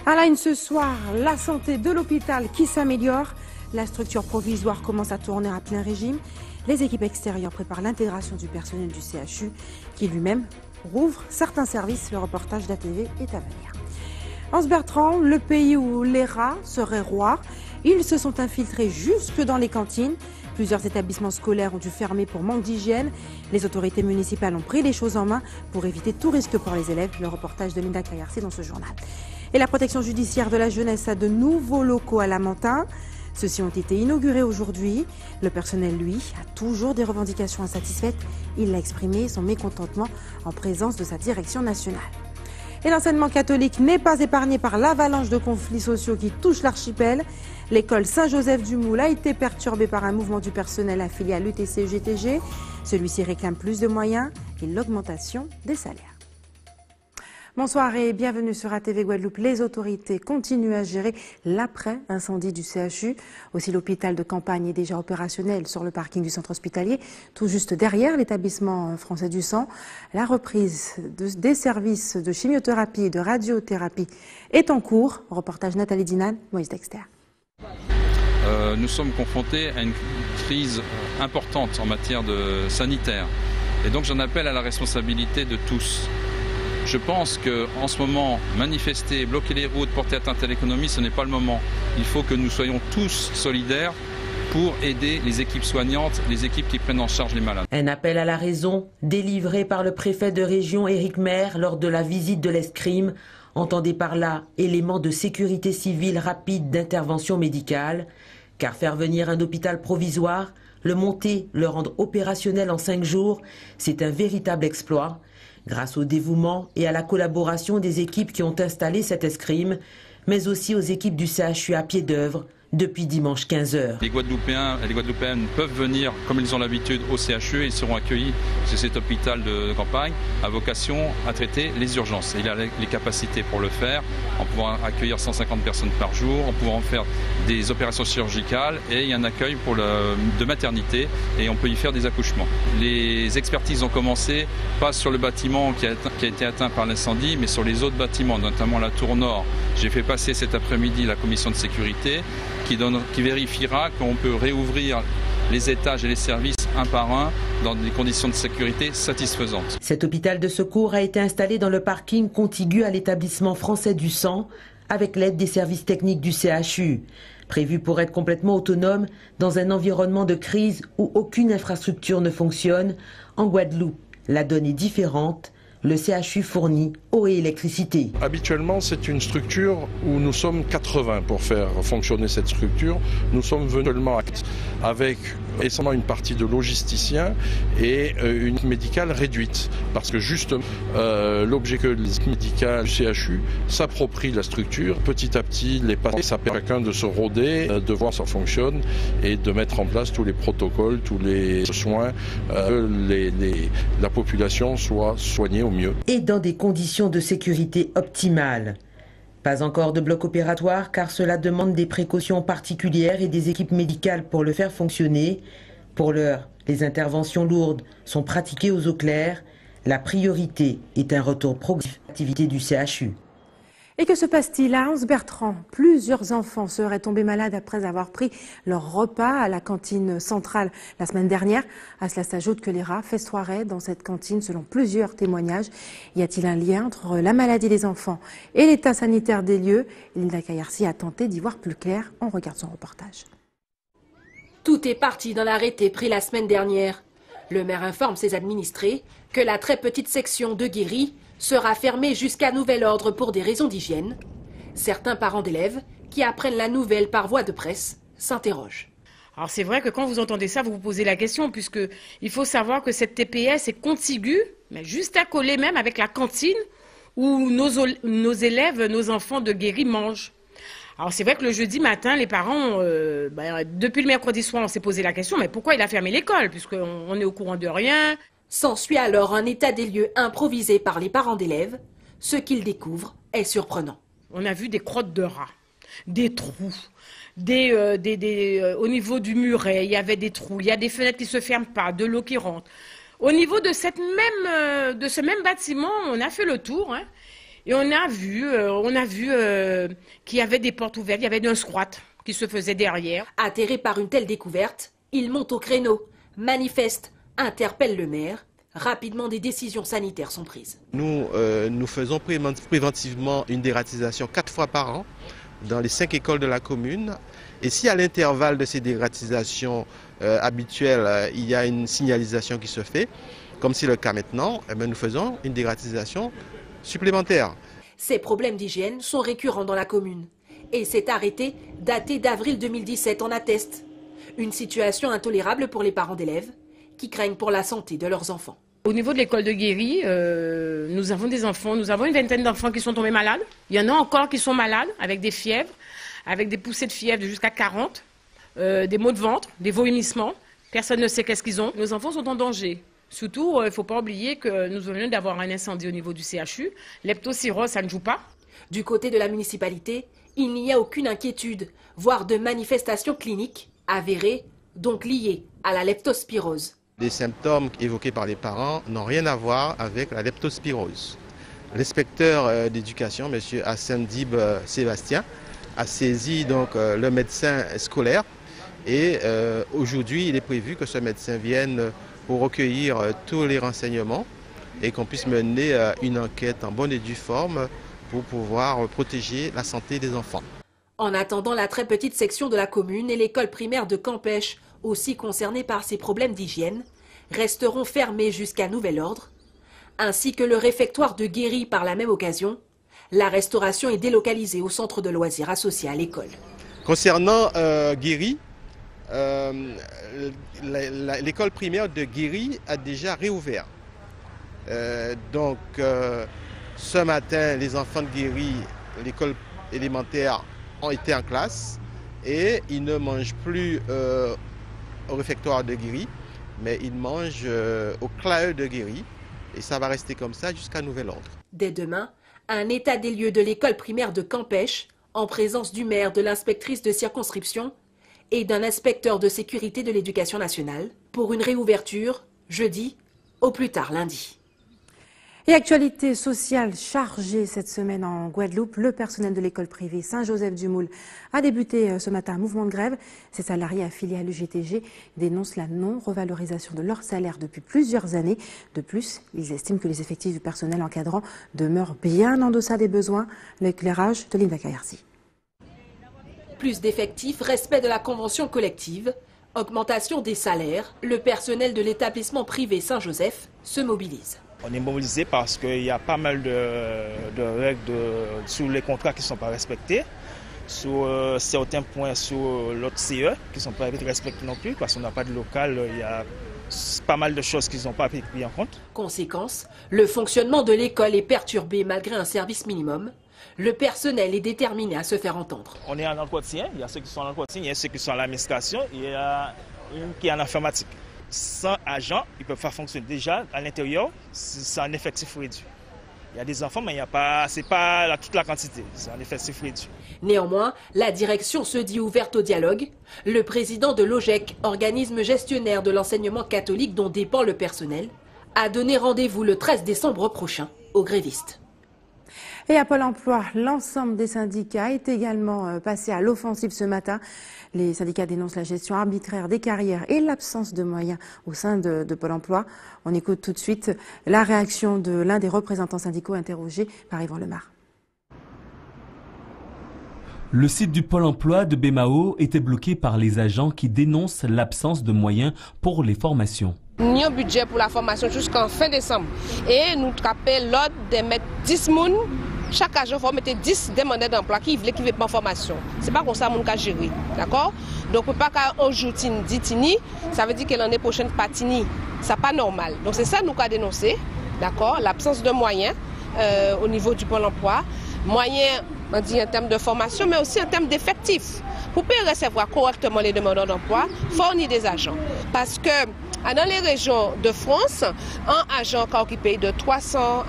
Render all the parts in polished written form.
À la une ce soir, la santé de l'hôpital qui s'améliore. La structure provisoire commence à tourner à plein régime. Les équipes extérieures préparent l'intégration du personnel du CHU qui lui-même rouvre certains services. Le reportage d'ATV est à venir. Anse-Bertrand, le pays où les rats seraient rois. Ils se sont infiltrés jusque dans les cantines. Plusieurs établissements scolaires ont dû fermer pour manque d'hygiène. Les autorités municipales ont pris les choses en main pour éviter tout risque pour les élèves. Le reportage de Linda Kayarsi dans ce journal. Et la protection judiciaire de la jeunesse a de nouveaux locaux à Lamentin. Ceux-ci ont été inaugurés aujourd'hui. Le personnel, lui, a toujours des revendications insatisfaites. Il a exprimé son mécontentement en présence de sa direction nationale. Et l'enseignement catholique n'est pas épargné par l'avalanche de conflits sociaux qui touchent l'archipel. L'école Saint-Joseph-du-Moule a été perturbée par un mouvement du personnel affilié à l'UTC-UGTG. Celui-ci réclame plus de moyens et l'augmentation des salaires. Bonsoir et bienvenue sur ATV Guadeloupe. Les autorités continuent à gérer l'après-incendie du CHU. Aussi, l'hôpital de campagne est déjà opérationnel sur le parking du centre hospitalier, tout juste derrière l'établissement français du sang. La reprise des services de chimiothérapie et de radiothérapie est en cours. Reportage Nathalie Dinan, Moïse Dexter. Nous sommes confrontés à une crise importante en matière de sanitaire. Et donc j'en appelle à la responsabilité de tous. Je pense qu'en ce moment, manifester, bloquer les routes, porter atteinte à l'économie, ce n'est pas le moment. Il faut que nous soyons tous solidaires pour aider les équipes soignantes, les équipes qui prennent en charge les malades. Un appel à la raison délivré par le préfet de région Éric Maire lors de la visite de l'escrime. Entendez par là éléments de sécurité civile rapide d'intervention médicale. Car faire venir un hôpital provisoire, le monter, le rendre opérationnel en 5 jours, c'est un véritable exploit. Grâce au dévouement et à la collaboration des équipes qui ont installé cet escrime, mais aussi aux équipes du CHU à pied d'œuvre depuis dimanche 15h. Les Guadeloupéens et les Guadeloupéennes peuvent venir, comme ils ont l'habitude, au CHU et ils seront accueillis chez cet hôpital de campagne à vocation à traiter les urgences. Il a les capacités pour le faire, en pouvant accueillir 150 personnes par jour, en pouvant faire des opérations chirurgicales et il y a un accueil de maternité et on peut y faire des accouchements. Les expertises ont commencé, pas sur le bâtiment qui a été atteint par l'incendie, mais sur les autres bâtiments, notamment la tour nord. J'ai fait passer cet après-midi la commission de sécurité qui vérifiera qu'on peut réouvrir les étages et les services un par un dans des conditions de sécurité satisfaisantes. Cet hôpital de secours a été installé dans le parking contigu à l'établissement français du sang avec l'aide des services techniques du CHU. Prévu pour être complètement autonome dans un environnement de crise où aucune infrastructure ne fonctionne, en Guadeloupe, la donne est différente. Le CHU fournit eau et électricité. Habituellement, c'est une structure où nous sommes 80 pour faire fonctionner cette structure. Nous sommes venus seulement avec essentiellement une partie de logisticiens et une médicale réduite. Parce que justement, l'objet que les médicales du CHU s'approprient la structure. Petit à petit, les patients, ça permet à chacun de se rôder, de voir si ça fonctionne et de mettre en place tous les protocoles, tous les soins, la population soit soignée au mieux. Et dans des conditions de sécurité optimales. Pas encore de bloc opératoire car cela demande des précautions particulières et des équipes médicales pour le faire fonctionner. Pour l'heure, les interventions lourdes sont pratiquées aux eaux claires. La priorité est un retour progressif à l'activité du CHU. Et que se passe-t-il à Anse-Bertrand? Plusieurs enfants seraient tombés malades après avoir pris leur repas à la cantine centrale la semaine dernière. À cela s'ajoute que les rats festoieraient dans cette cantine selon plusieurs témoignages. Y a-t-il un lien entre la maladie des enfants et l'état sanitaire des lieux? Linda Kayarsi a tenté d'y voir plus clair. On regarde son reportage. Tout est parti dans l'arrêté pris la semaine dernière. Le maire informe ses administrés que la très petite section de Guéry sera fermée jusqu'à nouvel ordre pour des raisons d'hygiène. Certains parents d'élèves qui apprennent la nouvelle par voie de presse s'interrogent. Alors c'est vrai que quand vous entendez ça, vous vous posez la question, puisque il faut savoir que cette TPS est contiguë, mais juste à coller même avec la cantine où nos élèves, nos enfants de Guéry mangent. Alors c'est vrai que le jeudi matin, les parents, depuis le mercredi soir, on s'est posé la question, mais pourquoi il a fermé l'école, puisqu'on est au courant de rien. S'ensuit alors un état des lieux improvisé par les parents d'élèves. Ce qu'ils découvrent est surprenant. On a vu des crottes de rats, des trous, au niveau du muret, il y avait des trous, il y a des fenêtres qui ne se ferment pas, de l'eau qui rentre. Au niveau de ce même bâtiment, on a fait le tour, Et on a vu qu'il y avait des portes ouvertes, il y avait un squat qui se faisait derrière. Atterré par une telle découverte, il monte au créneau, manifeste, interpelle le maire. Rapidement, des décisions sanitaires sont prises. Nous faisons préventivement une dératisation 4 fois par an dans les 5 écoles de la commune. Et si à l'intervalle de ces dératisations habituelles, il y a une signalisation qui se fait, comme c'est le cas maintenant, nous faisons une dératisation supplémentaire. Ces problèmes d'hygiène sont récurrents dans la commune. Et cet arrêté, daté d'avril 2017, en atteste. Une situation intolérable pour les parents d'élèves qui craignent pour la santé de leurs enfants. Au niveau de l'école de Guéry, nous avons des enfants, nous avons une vingtaine d'enfants qui sont tombés malades. Il y en a encore qui sont malades avec des fièvres, avec des poussées de fièvre de jusqu'à 40, des maux de ventre, des vomissements. Personne ne sait qu'est-ce qu'ils ont. Nos enfants sont en danger. Surtout, il ne faut pas oublier que nous venons d'avoir un incendie au niveau du CHU. Leptospirose, ça ne joue pas. Du côté de la municipalité, il n'y a aucune inquiétude, voire de manifestations cliniques avérées, donc liées à la leptospirose. Les symptômes évoqués par les parents n'ont rien à voir avec la leptospirose. L'inspecteur d'éducation, M. Hassan Dib Sébastien, a saisi donc le médecin scolaire et aujourd'hui il est prévu que ce médecin vienne pour recueillir tous les renseignements et qu'on puisse mener une enquête en bonne et due forme pour pouvoir protéger la santé des enfants. En attendant, la très petite section de la commune et l'école primaire de Campêche, aussi concernés par ces problèmes d'hygiène, resteront fermés jusqu'à nouvel ordre, ainsi que le réfectoire de Guéry par la même occasion. La restauration est délocalisée au centre de loisirs associé à l'école. Concernant Guéry, l'école primaire de Guéry a déjà réouvert. Ce matin, les enfants de Guéry, l'école élémentaire, ont été en classe et ils ne mangent plus au réfectoire de Guéry, mais ils mangent au CLAE de Guéry et ça va rester comme ça jusqu'à nouvel ordre. Dès demain, un état des lieux de l'école primaire de Campêche, en présence du maire, de l'inspectrice de circonscription et d'un inspecteur de sécurité de l'éducation nationale, pour une réouverture jeudi, au plus tard lundi. Et actualité sociale chargée cette semaine en Guadeloupe, le personnel de l'école privée Saint-Joseph-du-Moule a débuté ce matin un mouvement de grève. Ces salariés affiliés à l'UGTG dénoncent la non-revalorisation de leur salaire depuis plusieurs années. De plus, ils estiment que les effectifs du personnel encadrant demeurent bien en deçà des besoins. L'éclairage de Linda Kayarsi. Plus d'effectifs, respect de la convention collective, augmentation des salaires, le personnel de l'établissement privé Saint-Joseph se mobilise. On est mobilisé parce qu'il y a pas mal de règles sur les contrats qui ne sont pas respectés, sur certains points sur l'autre CE qui ne sont pas respectés non plus parce qu'on n'a pas de local, il y a pas mal de choses qui ne sont pas prises en compte. Conséquence, le fonctionnement de l'école est perturbé malgré un service minimum. Le personnel est déterminé à se faire entendre. On est en entretien, il y a ceux qui sont en entretien, il y a ceux qui sont à l'administration, il y a une qui est en informatique. Sans agents, ils ne peuvent pas fonctionner. Déjà, à l'intérieur, c'est un effectif réduit. Il y a des enfants, mais ce n'est pas toute la quantité. C'est un effectif réduit. Néanmoins, la direction se dit ouverte au dialogue. Le président de l'OGEC, organisme gestionnaire de l'enseignement catholique dont dépend le personnel, a donné rendez-vous le 13 décembre prochain aux grévistes. Et à Pôle emploi, l'ensemble des syndicats est également passé à l'offensive ce matin. Les syndicats dénoncent la gestion arbitraire des carrières et l'absence de moyens au sein de Pôle emploi. On écoute tout de suite la réaction de l'un des représentants syndicaux interrogés par Yvan Lemar. Le site du Pôle emploi de Bémao était bloqué par les agents qui dénoncent l'absence de moyens pour les formations. Nous avons un budget pour la formation jusqu'en fin décembre. Et nous avons l'ordre de mettre 10 personnes. Chaque agent va mettre 10 demandeurs d'emploi qui veulent pas en formation. Ce n'est pas comme ça que nous avons géré. D'accord? Donc, on ne peut pas qu'un jour dit tini, ça veut dire que l'année prochaine, pas tini. Ce n'est pas normal. Donc, c'est ça que nous avons dénoncé. D'accord? L'absence de moyens au niveau du Pôle emploi. Moyens, on dit en termes de formation, mais aussi en termes d'effectifs. Pour pouvoir recevoir correctement les demandeurs d'emploi, fournir des agents. Parce que dans les régions de France, un agent qui occupé de 300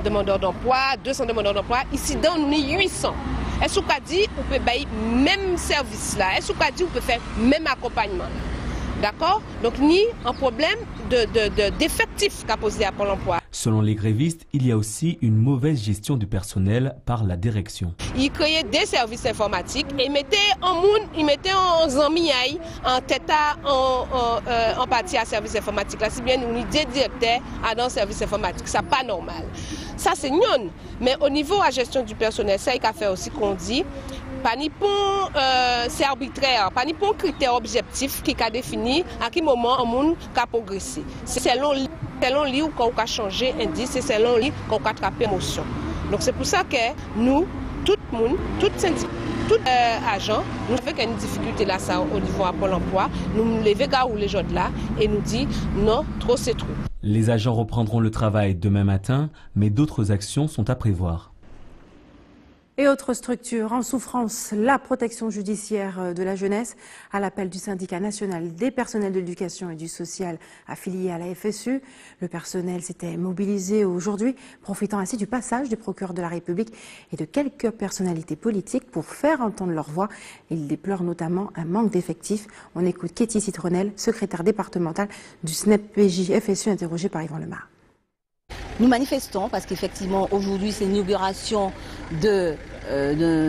demandeurs d'emploi, 200 demandeurs d'emploi, ici dans nous 800. Est-ce qu'on dit on peut payer même service là? Est-ce qu'on dit on peut faire même accompagnement? D'accord? Donc ni un problème d'effectifs qu'a posé à Pôle emploi. Selon les grévistes, il y a aussi une mauvaise gestion du personnel par la direction. Ils créaient des services informatiques et mettaient en amis en tête en partie à service informatique. Là, si bien nous des directeurs à dans service informatique, ça pas normal. Ça c'est non. Mais au niveau de la gestion du personnel, ça il a fait aussi qu'on dit. Pas ni pour c'est arbitraire, pas ni pour critère objectif qui a défini à quel moment un monde a progressé. C'est selon lui qu'on a changé indice, c'est selon lui qu'on a attrapé émotion. Donc c'est pour ça que nous, tout le monde, tout agent, nous avons une difficulté là ça au niveau de Pôle emploi, nous levons gars ou les gens là et nous dit non, trop c'est trop. Les agents reprendront le travail demain matin, mais d'autres actions sont à prévoir. Et autres structures en souffrance, la protection judiciaire de la jeunesse, à l'appel du syndicat national des personnels de l'éducation et du social affilié à la FSU. Le personnel s'était mobilisé aujourd'hui, profitant ainsi du passage du procureur de la République et de quelques personnalités politiques pour faire entendre leur voix. Ils déplorent notamment un manque d'effectifs. On écoute Katie Citronel, secrétaire départementale du SNEP-PJ FSU, interrogée par Yvan Lemar. Nous manifestons parce qu'effectivement aujourd'hui c'est l'inauguration d'un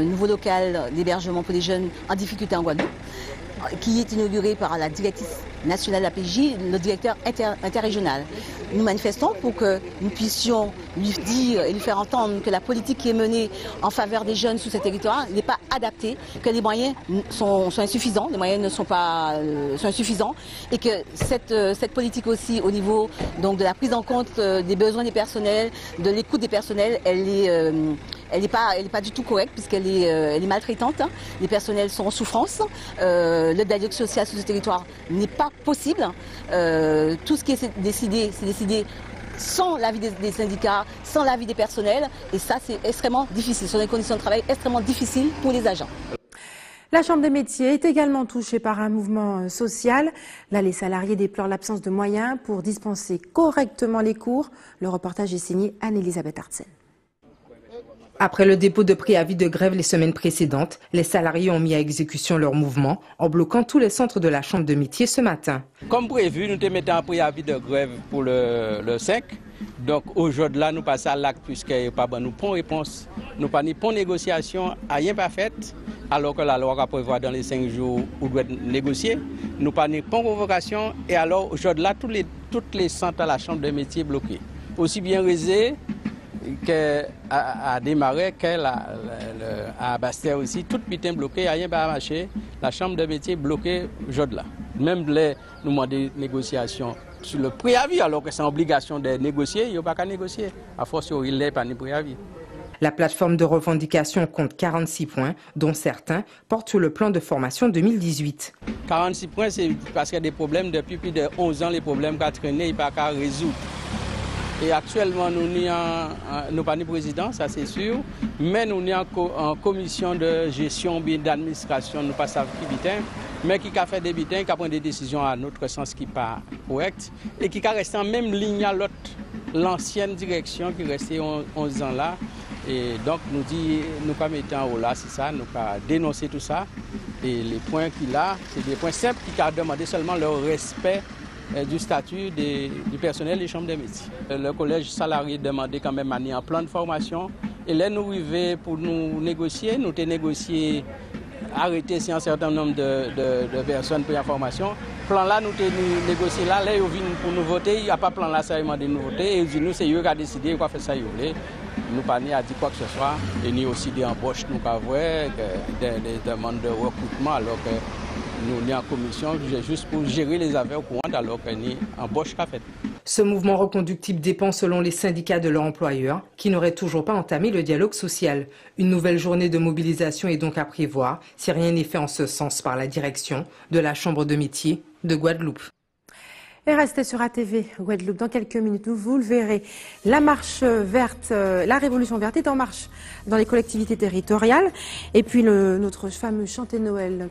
nouveau local d'hébergement pour les jeunes en difficulté en Guadeloupe qui est inauguré par la directrice nationale de la PJ, le directeur interrégional. Nous manifestons pour que nous puissions lui dire et lui faire entendre que la politique qui est menée en faveur des jeunes sous ce territoire n'est pas adaptée, que les moyens sont insuffisants, les moyens ne sont pas sont insuffisants et que cette politique aussi au niveau donc de la prise en compte des besoins des personnels, de l'écoute des personnels, elle n'est pas du tout correcte puisqu'elle est maltraitante. Les personnels sont en souffrance. Le dialogue social sur ce territoire n'est pas possible. Tout ce qui est décidé, c'est décidé sans l'avis des syndicats, sans l'avis des personnels. Et ça, c'est extrêmement difficile. Ce sont des conditions de travail extrêmement difficiles pour les agents. La Chambre des métiers est également touchée par un mouvement social. Là, les salariés déplorent l'absence de moyens pour dispenser correctement les cours. Le reportage est signé Anne-Elisabeth Artsen. Après le dépôt de préavis de grève les semaines précédentes, les salariés ont mis à exécution leur mouvement en bloquant tous les centres de la Chambre de métier ce matin. Comme prévu, nous te mettons un préavis de grève pour le 5. Donc aujourd'hui, nous passons à l'acte puisqu'il n'y a pas de réponse. Nous pas ni négociation, rien pas fait, alors que la loi va prévoir dans les 5 jours où doit négocier. Nous pas ni convocation et alors aujourd'hui, toutes les centres de la Chambre de métier bloqués. Aussi bien Rézé à démarrer à Bastère aussi, tout bitin bloqué, rien pas marché, la chambre de métier bloquée aujourd'hui là. Même nous demandons des négociations sur le préavis, alors que c'est obligation de négocier, il n'y a pas qu'à négocier. À force, il n'est pas de préavis. La plateforme de revendication compte 46 points, dont certains portent sur le plan de formation 2018. 46 points, c'est parce qu'il y a des problèmes depuis plus de 11 ans, les problèmes qu'a traîné, il n'y a pas qu'à résoudre. Et actuellement, nous n'avons pas de président, ça c'est sûr, mais nous sommes en commission de gestion bien d'administration, nous pas savons qui bitin, mais qui a fait des bitins, qui a pris des décisions à notre sens qui n'est pas correct et qui a resté en même ligne à l'ancienne direction qui restait 11 ans là. Et donc nous disons, nous pas mettre en haut là, c'est ça, nous pas dénoncer tout ça. Et les points qu'il a, c'est des points simples qui a demandé seulement le respect du statut du personnel des chambres de métiers. Le collège salarié demandait quand même un plan de formation. Et là, nous arrivons pour nous négocier. Nous avons négocié, arrêter si un certain nombre de personnes pour la formation. Plan là, nous avons négocié là. Là, ils viennent pour nous voter. Il n'y a pas de plan là, ça demandé de nous voter. Et nous, c'est eux qui ont décidé quoi faire ça. Nous pas ni à dire quoi que ce soit. Et ni aussi des embauches, nous pas voir des demandes de recrutement alors que nous sommes en commission juste pour gérer les affaires courantes alors qu'il y a une embauche qu'a fait. Ce mouvement reconductible dépend selon les syndicats de leur employeur qui n'auraient toujours pas entamé le dialogue social. Une nouvelle journée de mobilisation est donc à prévoir si rien n'est fait en ce sens par la direction de la Chambre de métier de Guadeloupe. Et restez sur ATV Guadeloupe. Dans quelques minutes, vous le verrez. La marche verte, la révolution verte est en marche dans les collectivités territoriales. Et puis notre fameux chanté Noël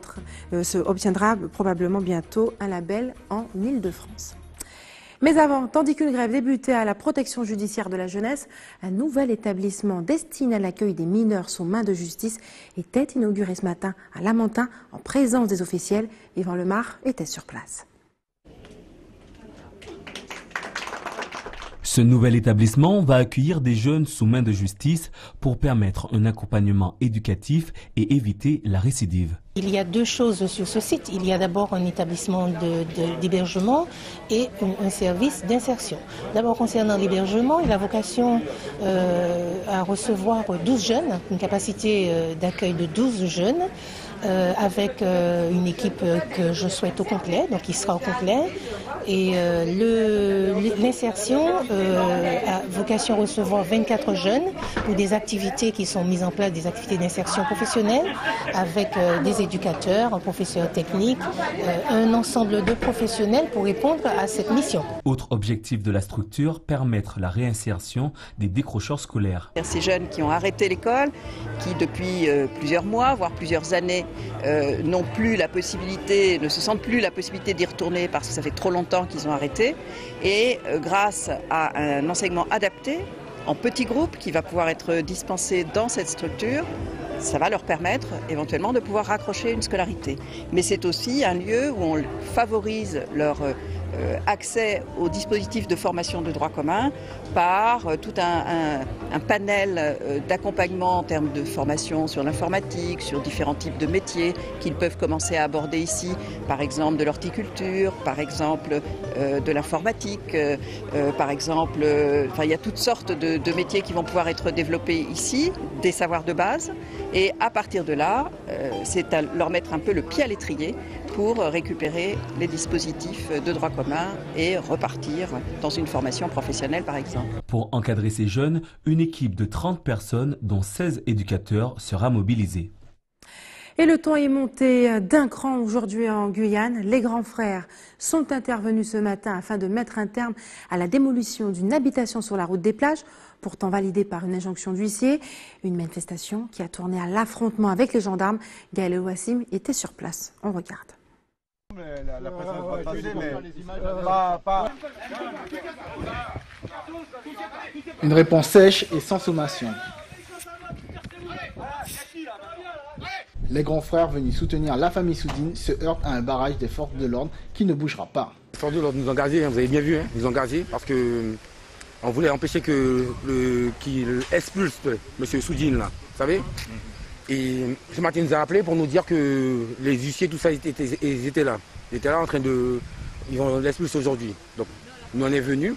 obtiendra probablement bientôt un label en Île-de-France. Mais avant, tandis qu'une grève débutait à la protection judiciaire de la jeunesse, un nouvel établissement destiné à l'accueil des mineurs sous main de justice était inauguré ce matin à Lamentin en présence des officiels. Yvan Lemar était sur place. Ce nouvel établissement va accueillir des jeunes sous main de justice pour permettre un accompagnement éducatif et éviter la récidive. Il y a deux choses sur ce site. Il y a d'abord un établissement d'hébergement et un service d'insertion. D'abord concernant l'hébergement, il a vocation à recevoir 12 jeunes, une capacité d'accueil de 12 jeunes, avec une équipe que je souhaite au complet, donc il sera au complet. Et l'insertion a vocation à recevoir 24 jeunes pour des activités qui sont mises en place, des activités d'insertion professionnelle avec des éducateurs, un professeur technique, un ensemble de professionnels pour répondre à cette mission. Autre objectif de la structure, permettre la réinsertion des décrocheurs scolaires. Ces jeunes qui ont arrêté l'école, qui depuis plusieurs mois, voire plusieurs années, n'ont plus la possibilité, ne se sentent plus la possibilité d'y retourner parce que ça fait trop longtemps qu'ils ont arrêté. Et grâce à un enseignement adapté, en petits groupes, qui va pouvoir être dispensé dans cette structure, ça va leur permettre éventuellement de pouvoir raccrocher une scolarité. Mais c'est aussi un lieu où on favorise leur accès aux dispositifs de formation de droit commun par tout un panel d'accompagnement en termes de formation sur l'informatique, sur différents types de métiers qu'ils peuvent commencer à aborder ici, par exemple de l'horticulture, par exemple de l'informatique, par exemple, il y a toutes sortes de métiers qui vont pouvoir être développés ici, des savoirs de base, et à partir de là, c'est à leur mettre un peu le pied à l'étrier pour récupérer les dispositifs de droit commun et repartir dans une formation professionnelle, par exemple. Pour encadrer ces jeunes, une équipe de 30 personnes, dont 16 éducateurs, sera mobilisée. Et le ton est monté d'un cran aujourd'hui en Guyane. Les grands frères sont intervenus ce matin afin de mettre un terme à la démolition d'une habitation sur la route des plages, pourtant validée par une injonction d'huissier. Une manifestation qui a tourné à l'affrontement avec les gendarmes. Gaël Wassim était sur place. On regarde. Une réponse sèche et sans sommation. Les grands frères venus soutenir la famille Soudine se heurtent à un barrage des forces de l'ordre qui ne bougera pas. Les forces de l'ordre nous ont gazés, vous avez bien vu, nous ont gazés parce que on voulait empêcher qu'il expulse M. Soudine, là, vous savez. Et ce matin, il nous a appelé pour nous dire que les huissiers, tout ça, ils étaient là. Ils étaient là en train de... Ils vont l'expulser aujourd'hui. Donc, nous en est venus.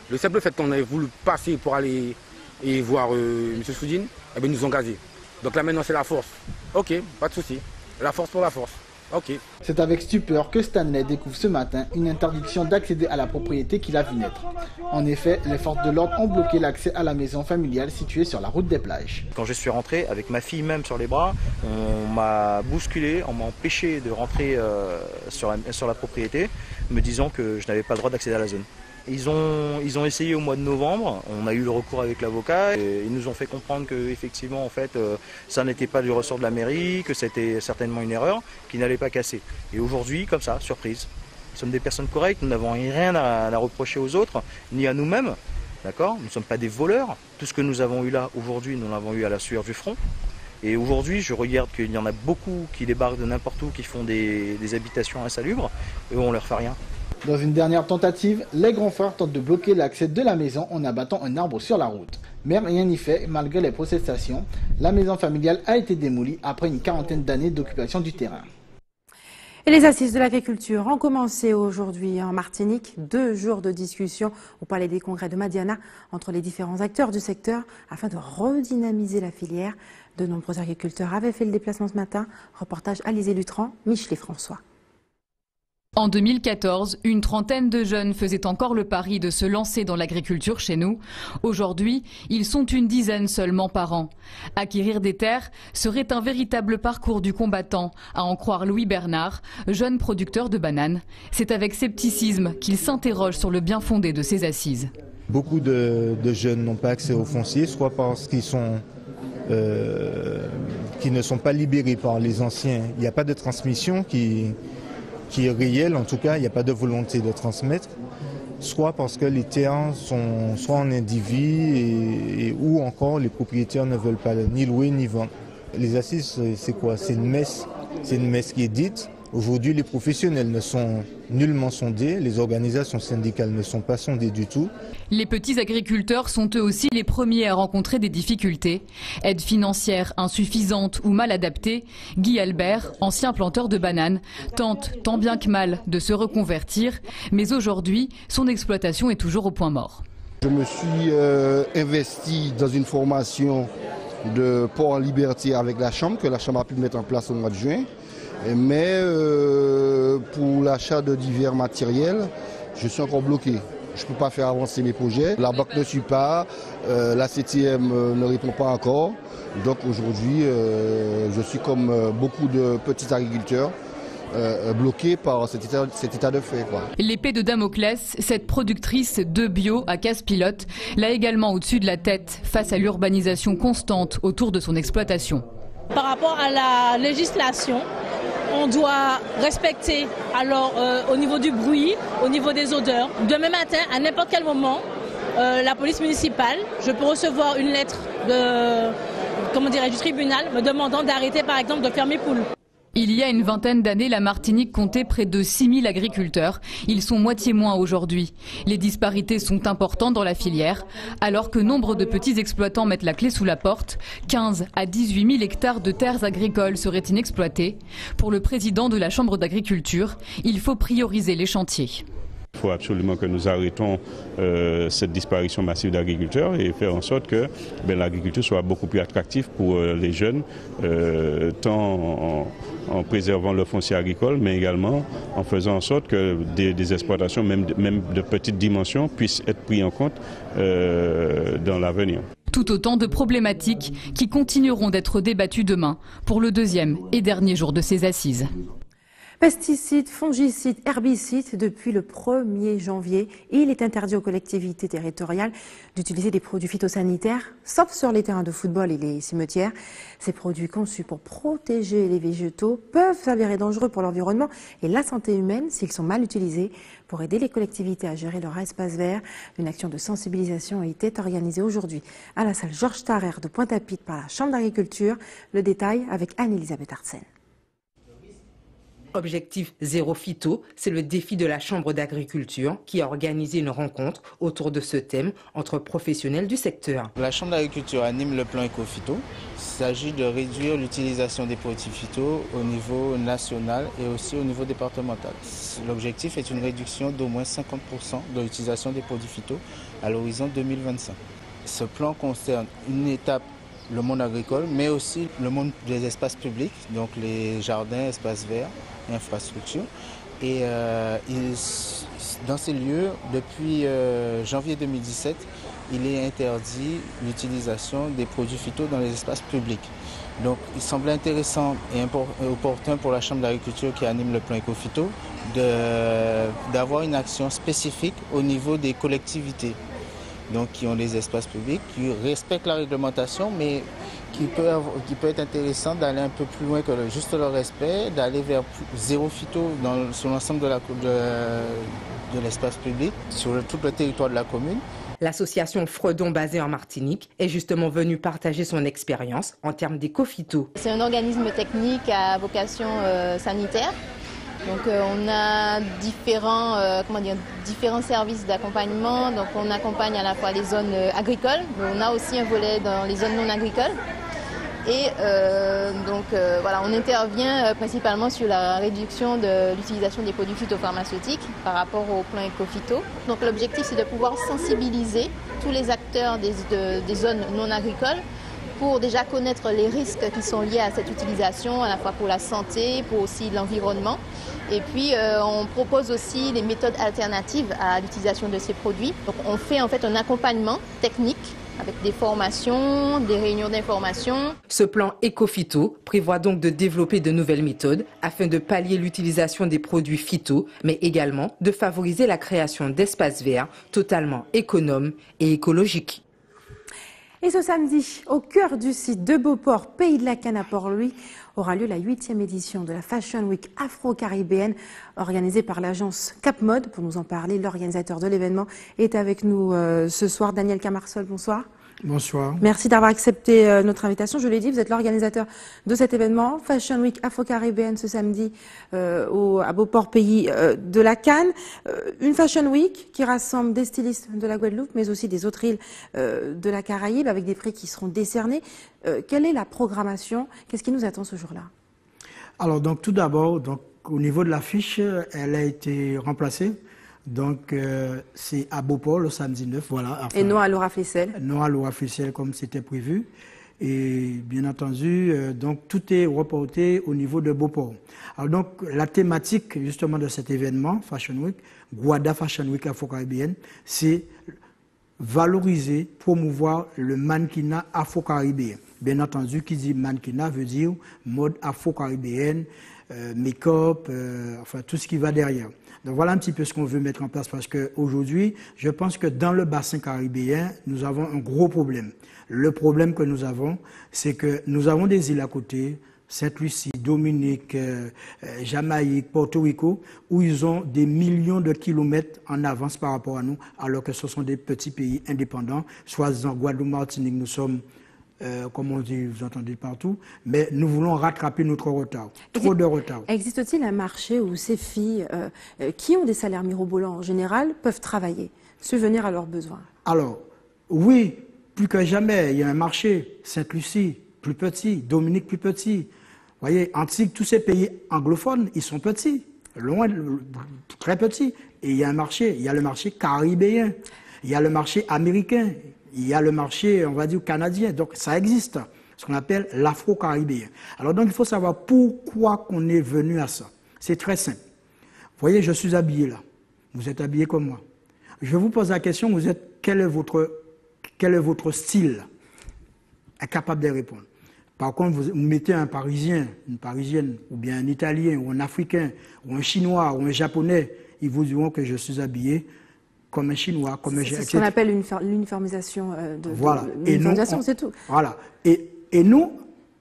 Le simple fait qu'on ait voulu passer pour aller et voir M. Soudine, eh bien, ils nous ont gazés. Donc là, maintenant, c'est la force. Ok, pas de souci. La force pour la force. Ok. C'est avec stupeur que Stanley découvre ce matin une interdiction d'accéder à la propriété qu'il a vu naître. En effet, les forces de l'ordre ont bloqué l'accès à la maison familiale située sur la route des plages. Quand je suis rentré, avec ma fille même sur les bras, on m'a bousculé, on m'a empêché de rentrer sur la propriété, me disant que je n'avais pas le droit d'accéder à la zone. Ils ont essayé au mois de novembre, on a eu le recours avec l'avocat et ils nous ont fait comprendre que effectivement en fait ça n'était pas du ressort de la mairie, que c'était certainement une erreur, qu'ils n'allaient pas casser. Et aujourd'hui, comme ça, surprise, nous sommes des personnes correctes, nous n'avons rien à reprocher aux autres, ni à nous-mêmes, d'accord ? Nous ne sommes pas des voleurs, tout ce que nous avons eu là aujourd'hui, nous l'avons eu à la sueur du front. Et aujourd'hui, je regarde qu'il y en a beaucoup qui débarquent de n'importe où, qui font des habitations insalubres, et on ne leur fait rien. Dans une dernière tentative, les grands frères tentent de bloquer l'accès de la maison en abattant un arbre sur la route. Mais rien n'y fait, malgré les protestations. La maison familiale a été démolie après une quarantaine d'années d'occupation du terrain. Et les assises de l'agriculture ont commencé aujourd'hui en Martinique. 2 jours de discussion au Palais des Congrès de Madiana entre les différents acteurs du secteur afin de redynamiser la filière. De nombreux agriculteurs avaient fait le déplacement ce matin. Reportage Alizé Lutran, Michelet François. En 2014, une trentaine de jeunes faisaient encore le pari de se lancer dans l'agriculture chez nous. Aujourd'hui, ils sont une dizaine seulement par an. Acquérir des terres serait un véritable parcours du combattant, à en croire Louis Bernard, jeune producteur de bananes. C'est avec scepticisme qu'il s'interroge sur le bien fondé de ces assises. Beaucoup de jeunes n'ont pas accès au foncier, soit parce qu'ils ne sont pas libérés par les anciens. Il n'y a pas de transmission qui est réel, en tout cas, il n'y a pas de volonté de transmettre, soit parce que les terrains sont soit en indivis ou encore les propriétaires ne veulent pas ni louer ni vendre. Les assises, c'est quoi? C'est une messe qui est dite Aujourd'hui, les professionnels ne sont nullement sondés, les organisations syndicales ne sont pas sondées du tout. Les petits agriculteurs sont eux aussi les premiers à rencontrer des difficultés. Aide financière insuffisante ou mal adaptée, Guy Albert, ancien planteur de bananes, tente tant bien que mal de se reconvertir, mais aujourd'hui, son exploitation est toujours au point mort. Je me suis investi dans une formation de port en liberté avec la Chambre, que la Chambre a pu mettre en place au mois de juin. Mais pour l'achat de divers matériels, je suis encore bloqué. Je ne peux pas faire avancer mes projets. La banque ne suit pas, la CTM ne répond pas encore. Donc aujourd'hui, je suis comme beaucoup de petits agriculteurs bloqués par cet état de fait, quoi. L'épée de Damoclès, cette productrice de bio à casse-pilote, l'a également au-dessus de la tête face à l'urbanisation constante autour de son exploitation. Par rapport à la législation, on doit respecter alors au niveau du bruit, au niveau des odeurs. Demain matin, à n'importe quel moment, la police municipale, je peux recevoir une lettre du tribunal me demandant d'arrêter par exemple de faire mes poules. Il y a une vingtaine d'années, la Martinique comptait près de 6000 agriculteurs. Ils sont moitié moins aujourd'hui. Les disparités sont importantes dans la filière, alors que nombre de petits exploitants mettent la clé sous la porte. 15 à 18 000 hectares de terres agricoles seraient inexploités. Pour le président de la Chambre d'agriculture, il faut prioriser les chantiers. Il faut absolument que nous arrêtons cette disparition massive d'agriculteurs et faire en sorte que l'agriculture soit beaucoup plus attractive pour les jeunes, tant en préservant le foncier agricole, mais également en faisant en sorte que des exploitations, même de petite dimension, puissent être prises en compte dans l'avenir. Tout autant de problématiques qui continueront d'être débattues demain pour le deuxième et dernier jour de ces assises. Pesticides, fongicides, herbicides, depuis le 1er janvier, il est interdit aux collectivités territoriales d'utiliser des produits phytosanitaires, sauf sur les terrains de football et les cimetières. Ces produits conçus pour protéger les végétaux peuvent s'avérer dangereux pour l'environnement et la santé humaine s'ils sont mal utilisés. Pour aider les collectivités à gérer leur espace vert, une action de sensibilisation a été organisée aujourd'hui à la salle Georges Tarrer de Pointe-à-Pitre par la Chambre d'agriculture. Le détail avec Anne-Elisabeth Arsène. Objectif zéro phyto, c'est le défi de la Chambre d'agriculture qui a organisé une rencontre autour de ce thème entre professionnels du secteur. La Chambre d'agriculture anime le plan éco-phyto. Il s'agit de réduire l'utilisation des produits phyto au niveau national et aussi au niveau départemental. L'objectif est une réduction d'au moins 50% de l'utilisation des produits phyto à l'horizon 2025. Ce plan concerne une étape, le monde agricole, mais aussi le monde des espaces publics, donc les jardins, espaces verts, infrastructures. Et dans ces lieux, depuis janvier 2017, il est interdit l'utilisation des produits phyto dans les espaces publics. Donc il semblait intéressant et opportun pour la Chambre d'agriculture qui anime le plan éco-phyto d'avoir une action spécifique au niveau des collectivités. Donc qui ont des espaces publics, qui respectent la réglementation, mais qui peut être intéressant d'aller un peu plus loin que juste le respect, d'aller vers zéro phyto sur l'ensemble de l'espace public, sur tout le territoire de la commune. L'association Fredon, basée en Martinique, est justement venue partager son expérience en termes d'éco-phyto. C'est un organisme technique à vocation sanitaire. Donc on a différents services d'accompagnement. Donc on accompagne à la fois les zones agricoles, mais on a aussi un volet dans les zones non agricoles. Et voilà, on intervient principalement sur la réduction de l'utilisation des produits phytopharmaceutiques par rapport au plan éco-phyto. Donc l'objectif c'est de pouvoir sensibiliser tous les acteurs des zones non agricoles pour déjà connaître les risques qui sont liés à cette utilisation, à la fois pour la santé, pour aussi l'environnement. Et puis on propose aussi des méthodes alternatives à l'utilisation de ces produits. Donc on fait en fait un accompagnement technique avec des formations, des réunions d'information. Ce plan éco-phyto prévoit donc de développer de nouvelles méthodes afin de pallier l'utilisation des produits phyto, mais également de favoriser la création d'espaces verts totalement économes et écologiques. Et ce samedi, au cœur du site de Beauport, Pays de la Canne à Port-Louis, aura lieu la 8e édition de la Fashion Week afro-caribéenne organisée par l'agence Cap Mode. Pour nous en parler, l'organisateur de l'événement est avec nous ce soir. Daniel Camarsol, bonsoir. Bonsoir. Merci d'avoir accepté notre invitation. Je l'ai dit, vous êtes l'organisateur de cet événement, Fashion Week Afro-Caribéenne, ce samedi à Beauport, pays de la Cannes. Une Fashion Week qui rassemble des stylistes de la Guadeloupe, mais aussi des autres îles de la Caraïbe, avec des prix qui seront décernés. Quelle est la programmation? Qu'est-ce qui nous attend ce jour-là? Alors, donc, tout d'abord, au niveau de l'affiche, elle a été remplacée. Donc, c'est à Beauport, le samedi 9, voilà. Enfin, et non à Laura Flessel. Non à Laura Flessel, comme c'était prévu. Et bien entendu, donc, tout est reporté au niveau de Beauport. Alors, donc, la thématique, justement, de cet événement, Fashion Week, Guada Fashion Week Afro-Caribéenne, c'est valoriser, promouvoir le mannequinat afro-caribéen. Bien entendu, qui dit mannequinat veut dire mode afro-caribéenne, make-up, enfin, tout ce qui va derrière. Donc voilà un petit peu ce qu'on veut mettre en place parce qu'aujourd'hui, je pense que dans le bassin caribéen, nous avons un gros problème. Le problème que nous avons, c'est que nous avons des îles à côté, Sainte-Lucie, Dominique, Jamaïque, Porto Rico, où ils ont des millions de kilomètres en avance par rapport à nous, alors que ce sont des petits pays indépendants. Soit en Guadeloupe, Martinique, nous sommes, comme on dit, vous entendez partout, mais nous voulons rattraper notre retard, trop de retard. Existe-t-il un marché où ces filles qui ont des salaires mirobolants en général peuvent travailler, subvenir à leurs besoins? Alors, oui, plus que jamais, il y a un marché. Sainte-Lucie, plus petit, Dominique, plus petit. Vous voyez, Antique, tous ces pays anglophones, ils sont petits, loin, très petits. Et il y a un marché, il y a le marché caribéen, il y a le marché américain, il y a le marché, on va dire, canadien. Donc, ça existe, ce qu'on appelle l'afro-caribéen. Alors, donc, il faut savoir pourquoi on est venu à ça. C'est très simple. Vous voyez, je suis habillé là. Vous êtes habillé comme moi. Je vous pose la question, vous êtes, quel est votre style? Incapable de répondre. Par contre, vous mettez un Parisien, une Parisienne, ou bien un Italien, ou un Africain, ou un Chinois, ou un Japonais, ils vous diront que je suis habillé comme un Chinois, comme un Japonais. C'est ce qu'on appelle l'uniformisation voilà. L'uniformisation, c'est tout. Voilà. Et nous,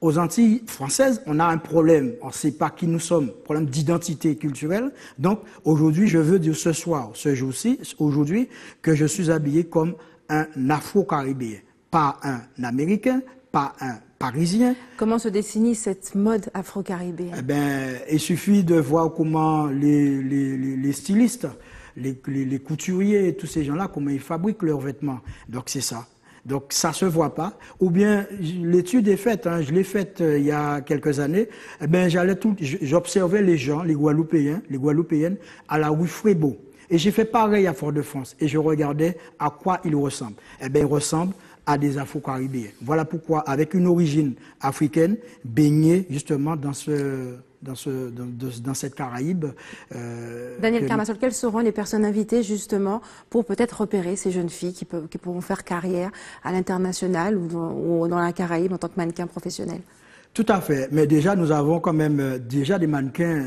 aux Antilles françaises, on a un problème. On ne sait pas qui nous sommes, problème d'identité culturelle. Donc, aujourd'hui, je veux dire ce soir, ce jour-ci, aujourd'hui, que je suis habillé comme un Afro-Caribéen. Pas un Américain, pas un Parisien. Comment se dessine cette mode afro-caribéenne? Eh bien, il suffit de voir comment les stylistes, les couturiers, tous ces gens-là, comment ils fabriquent leurs vêtements. Donc c'est ça. Donc ça ne se voit pas. Ou bien, l'étude est faite, hein, je l'ai faite il y a quelques années, eh bien, j'observais les gens, les Guadeloupéens, les Guadeloupéennes, à la rue Frébeau. Et j'ai fait pareil à Fort-de-France. Et je regardais à quoi ils ressemblent. Eh bien, ils ressemblent à des Afro-Caribéens. Voilà pourquoi, avec une origine africaine, baignée justement dans cette Caraïbe. Daniel Carmassol, quelles seront les personnes invitées justement pour peut-être repérer ces jeunes filles qui pourront faire carrière à l'international ou dans la Caraïbe en tant que mannequin professionnel? Tout à fait. Mais déjà, nous avons quand même déjà des mannequins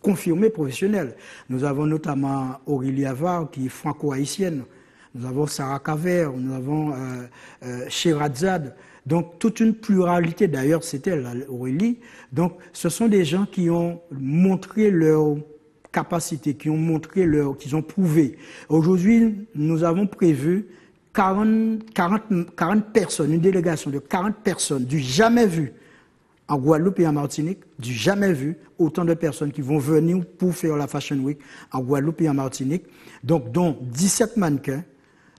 confirmés professionnels. Nous avons notamment Aurélie Havard, qui est franco-haïtienne. Nous avons Sarah Caver, nous avons Sherazade. Donc, toute une pluralité, d'ailleurs, c'était Aurélie. Donc, ce sont des gens qui ont montré leur capacité, qui ont prouvé. Aujourd'hui, nous avons prévu 40 personnes, une délégation de 40 personnes, du jamais vu en Guadeloupe et en Martinique, du jamais vu, autant de personnes qui vont venir pour faire la Fashion Week en Guadeloupe et en Martinique. Donc, dont 17 mannequins,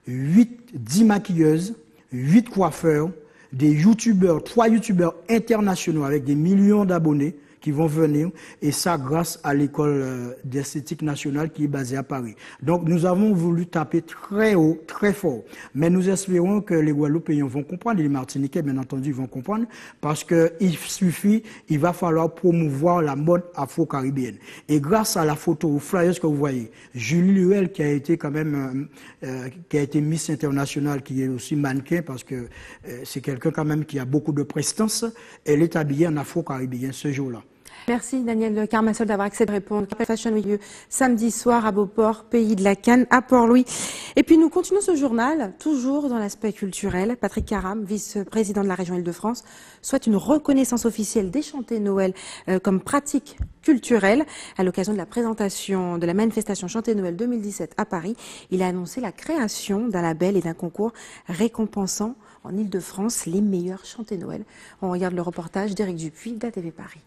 10 maquilleuses, 8 coiffeurs, des youtubeurs, 3 youtubeurs internationaux avec des millions d'abonnés qui vont venir, et ça grâce à l'école d'esthétique nationale qui est basée à Paris. Donc nous avons voulu taper très haut, très fort, mais nous espérons que les Guadeloupéens vont comprendre, et les Martiniquais bien entendu vont comprendre, parce il va falloir promouvoir la mode afro-caribéenne. Et grâce à la photo, aux flyers que vous voyez, Julie Luel qui a été quand même, qui a été Miss Internationale, qui est aussi mannequin, parce que c'est quelqu'un quand même qui a beaucoup de prestance, elle est habillée en afro-caribéen ce jour-là. Merci Daniel Carmassol d'avoir accepté de répondre. Fashion Week samedi soir à Beauport, pays de la Canne, à Port-Louis. Et puis nous continuons ce journal, toujours dans l'aspect culturel. Patrick Caram, vice-président de la région Île-de-France, souhaite une reconnaissance officielle des chantés Noël comme pratique culturelle. À l'occasion de la présentation de la manifestation Chanté Noël 2017 à Paris, il a annoncé la création d'un label et d'un concours récompensant en Île-de-France les meilleurs chantés Noël. On regarde le reportage d'Éric Dupuis d'ATV Paris.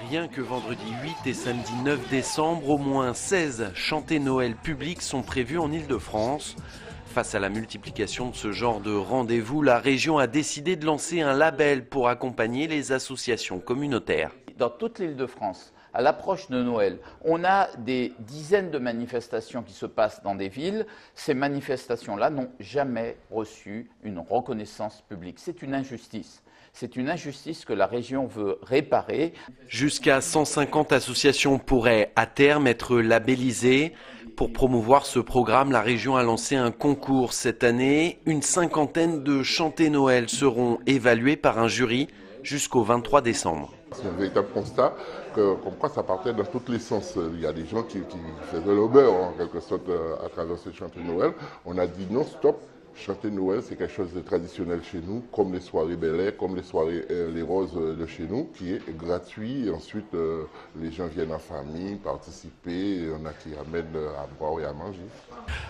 Rien que vendredi 8 et samedi 9 décembre, au moins 16 chantés Noël publics sont prévus en Île-de-France. Face à la multiplication de ce genre de rendez-vous, la région a décidé de lancer un label pour accompagner les associations communautaires. Dans toute l'Île-de-France, à l'approche de Noël, on a des dizaines de manifestations qui se passent dans des villes. Ces manifestations-là n'ont jamais reçu une reconnaissance publique. C'est une injustice. C'est une injustice que la région veut réparer. Jusqu'à 150 associations pourraient à terme être labellisées. Pour promouvoir ce programme, la région a lancé un concours cette année. Une cinquantaine de chantés Noël seront évalués par un jury jusqu'au 23 décembre. C'est un véritable constat que, comme quoi ça partait dans tous les sens. Il y a des gens qui faisaient le beurre en quelque sorte à travers ces chantés Noël. On a dit non, stop. Chanter Noël, c'est quelque chose de traditionnel chez nous, comme les soirées Bel Air, comme les soirées Les Roses de chez nous, qui est gratuit. Et ensuite, les gens viennent en famille, participer, et on a qui amènent à boire et à manger.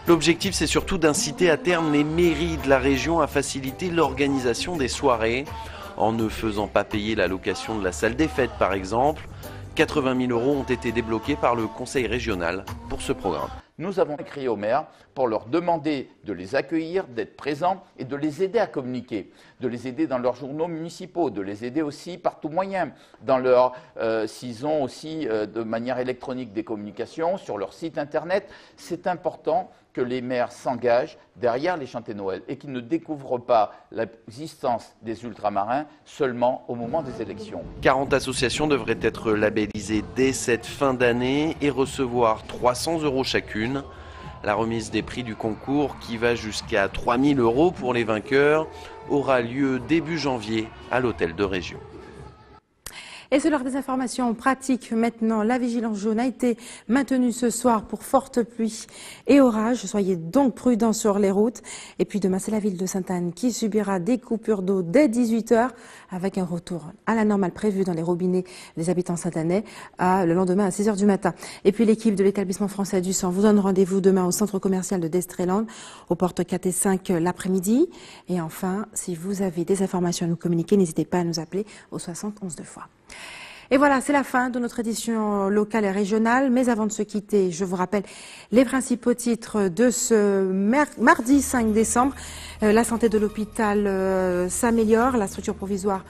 L'objectif, c'est surtout d'inciter à terme les mairies de la région à faciliter l'organisation des soirées, en ne faisant pas payer la location de la salle des fêtes, par exemple. 80 000 € ont été débloqués par le conseil régional pour ce programme. Nous avons écrit aux maires pour leur demander de les accueillir, d'être présents et de les aider à communiquer, de les aider dans leurs journaux municipaux, de les aider aussi par tout moyen, s'ils ont aussi de manière électronique des communications sur leur site internet. C'est important que les maires s'engagent derrière les chantés Noël et qu'ils ne découvrent pas l'existence des ultramarins seulement au moment des élections. 40 associations devraient être labellisées dès cette fin d'année et recevoir 300 € chacune. La remise des prix du concours, qui va jusqu'à 3 000 € pour les vainqueurs, aura lieu début janvier à l'hôtel de région. Et c'est l'heure des informations pratiques. Maintenant, la vigilance jaune a été maintenue ce soir pour fortes pluies et orages. Soyez donc prudents sur les routes. Et puis demain, c'est la ville de Sainte-Anne qui subira des coupures d'eau dès 18 h avec un retour à la normale prévu dans les robinets des habitants sainte-annais le lendemain à 6 h du matin. Et puis l'équipe de l'établissement français du sang vous donne rendez-vous demain au centre commercial de Destréland, aux portes 4 et 5 l'après-midi. Et enfin, si vous avez des informations à nous communiquer, n'hésitez pas à nous appeler au 71 2 fois. Et voilà, c'est la fin de notre édition locale et régionale. Mais avant de se quitter, je vous rappelle les principaux titres de ce mardi 5 décembre. La santé de l'hôpital s'améliore, la structure provisoire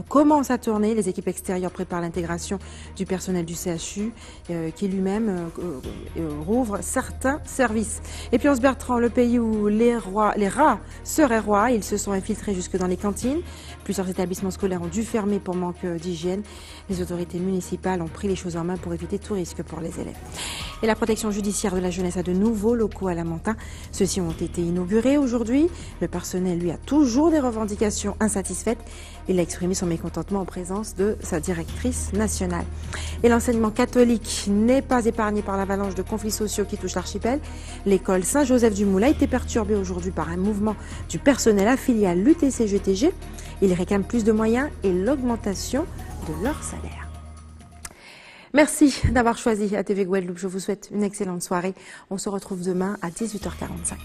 commence à tourner. Les équipes extérieures préparent l'intégration du personnel du CHU qui lui-même rouvre certains services. Et puis Anse-Bertrand, le pays où les rats seraient rois, ils se sont infiltrés jusque dans les cantines. Plusieurs établissements scolaires ont dû fermer pour manque d'hygiène. Les autorités municipales ont pris les choses en main pour éviter tout risque pour les élèves. Et la protection judiciaire de la jeunesse a de nouveaux locaux à Lamentin. Ceux-ci ont été inaugurés aujourd'hui. Le personnel, lui, a toujours des revendications insatisfaites. Il a exprimé son mécontentement en présence de sa directrice nationale. Et l'enseignement catholique n'est pas épargné par l'avalanche de conflits sociaux qui touchent l'archipel. L'école Saint-Joseph-du-Moule a été perturbée aujourd'hui par un mouvement du personnel affilié à l'UTC-GTG. Ils réclament plus de moyens et l'augmentation de leur salaire. Merci d'avoir choisi ATV Guadeloupe. Je vous souhaite une excellente soirée. On se retrouve demain à 18 h 45.